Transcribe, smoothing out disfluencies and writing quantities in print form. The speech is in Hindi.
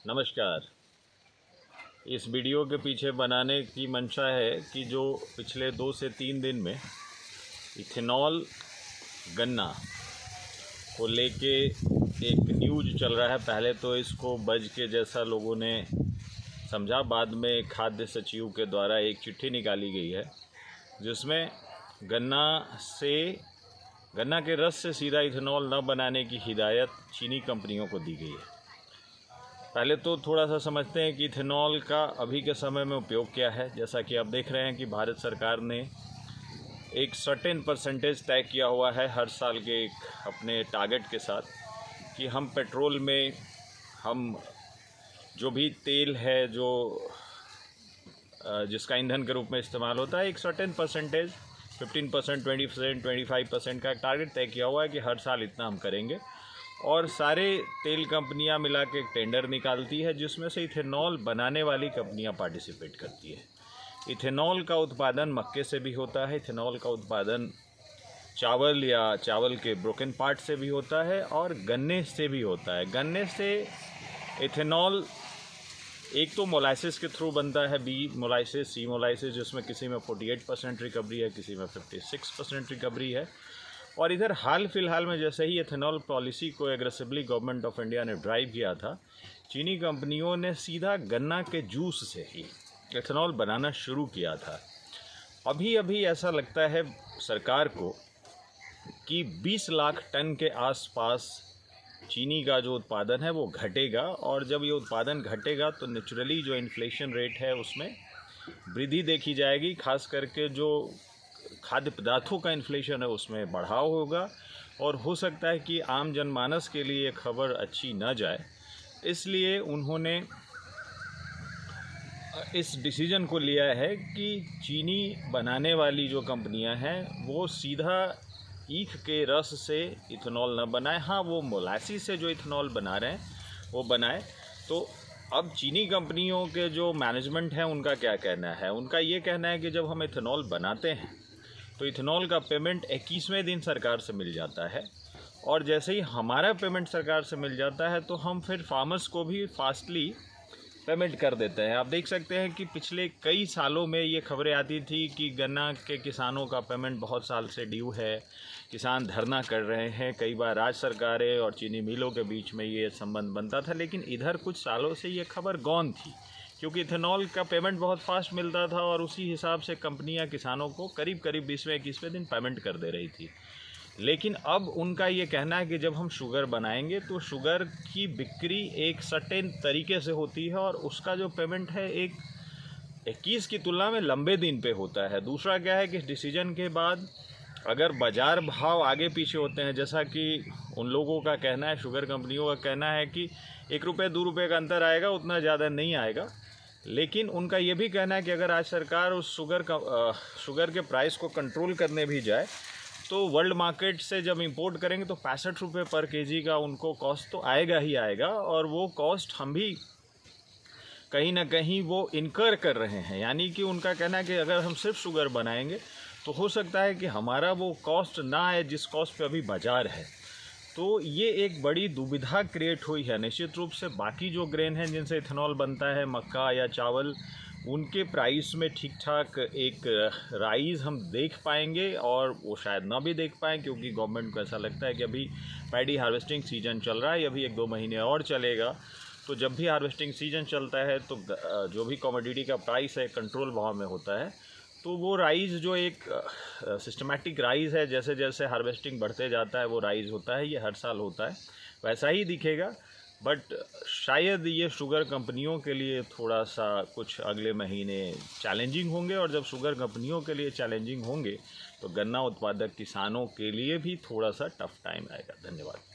नमस्कार। इस वीडियो के पीछे बनाने की मंशा है कि जो पिछले 2 से 3 दिन में इथेनॉल गन्ना को लेके एक न्यूज चल रहा है। पहले तो इसको बज के जैसा लोगों ने समझा, बाद में खाद्य सचिव के द्वारा एक चिट्ठी निकाली गई है जिसमें गन्ना के रस से सीधा इथेनॉल न बनाने की हिदायत चीनी कंपनियों को दी गई है। पहले तो थोड़ा सा समझते हैं कि इथेनॉल का अभी के समय में उपयोग क्या है। जैसा कि आप देख रहे हैं कि भारत सरकार ने एक सर्टेन परसेंटेज तय किया हुआ है हर साल के एक अपने टारगेट के साथ कि हम पेट्रोल में हम जो भी तेल है जो जिसका ईंधन के रूप में इस्तेमाल होता है, एक सर्टेन परसेंटेज 15%, 20%, 25% का टारगेट तय किया हुआ है कि हर साल इतना हम करेंगे। और सारे तेल कंपनियां मिला के एक टेंडर निकालती है जिसमें से इथेनॉल बनाने वाली कंपनियां पार्टिसिपेट करती है। इथेनॉल का उत्पादन मक्के से भी होता है, इथेनॉल का उत्पादन चावल या चावल के ब्रोकन पार्ट से भी होता है और गन्ने से भी होता है। गन्ने से इथेनॉल एक तो मोलाइसिस के थ्रू बनता है, बी मोलाइसिस, सी मोलाइसिस, जिसमें किसी में 48% रिकवरी है, किसी में 56% रिकवरी है। और इधर हाल फिलहाल में जैसे ही इथेनॉल पॉलिसी को एग्रेसिवली गवर्नमेंट ऑफ इंडिया ने ड्राइव किया था, चीनी कंपनियों ने सीधा गन्ना के जूस से ही इथेनॉल बनाना शुरू किया था। अभी अभी ऐसा लगता है सरकार को कि 20 लाख टन के आसपास चीनी का जो उत्पादन है वो घटेगा, और जब ये उत्पादन घटेगा तो नेचुरली जो इन्फ्लेशन रेट है उसमें वृद्धि देखी जाएगी। खास करके जो खाद्य पदार्थों का इन्फ्लेशन है उसमें बढ़ाव होगा, और हो सकता है कि आम जनमानस के लिए ये खबर अच्छी न जाए। इसलिए उन्होंने इस डिसीजन को लिया है कि चीनी बनाने वाली जो कंपनियां हैं वो सीधा ईख के रस से इथेनॉल न बनाए। हाँ, वो मोलासिस से जो इथेनॉल बना रहे हैं वो बनाए। तो अब चीनी कंपनियों के जो मैनेजमेंट है उनका क्या कहना है? उनका ये कहना है कि जब हम इथेनॉल बनाते हैं तो इथेनॉल का पेमेंट 21वें दिन सरकार से मिल जाता है, और जैसे ही हमारा पेमेंट सरकार से मिल जाता है तो हम फिर फार्मर्स को भी फास्टली पेमेंट कर देते हैं। आप देख सकते हैं कि पिछले कई सालों में ये खबरें आती थी कि गन्ना के किसानों का पेमेंट बहुत साल से ड्यू है, किसान धरना कर रहे हैं। कई बार राज्य सरकारें और चीनी मिलों के बीच में ये संबंध बनता था, लेकिन इधर कुछ सालों से ये खबर गौन थी क्योंकि इथेनॉल का पेमेंट बहुत फास्ट मिलता था और उसी हिसाब से कंपनियां किसानों को करीब करीब 20वें-21वें दिन पेमेंट कर दे रही थी। लेकिन अब उनका ये कहना है कि जब हम शुगर बनाएंगे तो शुगर की बिक्री एक सर्टेन तरीके से होती है और उसका जो पेमेंट है एक 21 की तुलना में लंबे दिन पे होता है। दूसरा क्या है कि इस डिसीजन के बाद अगर बाज़ार भाव आगे पीछे होते हैं, जैसा कि उन लोगों का कहना है, शुगर कंपनियों का कहना है कि 1 रुपये 2 रुपये का अंतर आएगा, उतना ज़्यादा नहीं आएगा। लेकिन उनका ये भी कहना है कि अगर आज सरकार उस शुगर के प्राइस को कंट्रोल करने भी जाए तो वर्ल्ड मार्केट से जब इंपोर्ट करेंगे तो 65 रुपये पर केजी का उनको कॉस्ट तो आएगा ही आएगा, और वो कॉस्ट हम भी कहीं ना कहीं वो इनकर कर रहे हैं। यानी कि उनका कहना है कि अगर हम सिर्फ शुगर बनाएंगे तो हो सकता है कि हमारा वो कॉस्ट ना आए जिस कॉस्ट पे अभी बाज़ार है। तो ये एक बड़ी दुविधा क्रिएट हुई है। निश्चित रूप से बाकी जो ग्रेन हैं जिनसे इथेनॉल बनता है, मक्का या चावल, उनके प्राइस में ठीक ठाक एक राइज़ हम देख पाएंगे, और वो शायद ना भी देख पाएँ क्योंकि गवर्नमेंट को ऐसा लगता है कि अभी पैडी हार्वेस्टिंग सीजन चल रहा है, अभी 1-2 महीने और चलेगा। तो जब भी हार्वेस्टिंग सीजन चलता है तो जो भी कमोडिटी का प्राइस है कंट्रोल भाव में होता है, तो वो राइज़ जो एक सिस्टमैटिक राइज़ है, जैसे जैसे हार्वेस्टिंग बढ़ते जाता है वो राइज़ होता है, ये हर साल होता है, वैसा ही दिखेगा। बट शायद ये शुगर कंपनियों के लिए थोड़ा सा कुछ अगले महीने चैलेंजिंग होंगे, और जब शुगर कंपनियों के लिए चैलेंजिंग होंगे तो गन्ना उत्पादक किसानों के लिए भी थोड़ा सा टफ टाइम आएगा। धन्यवाद।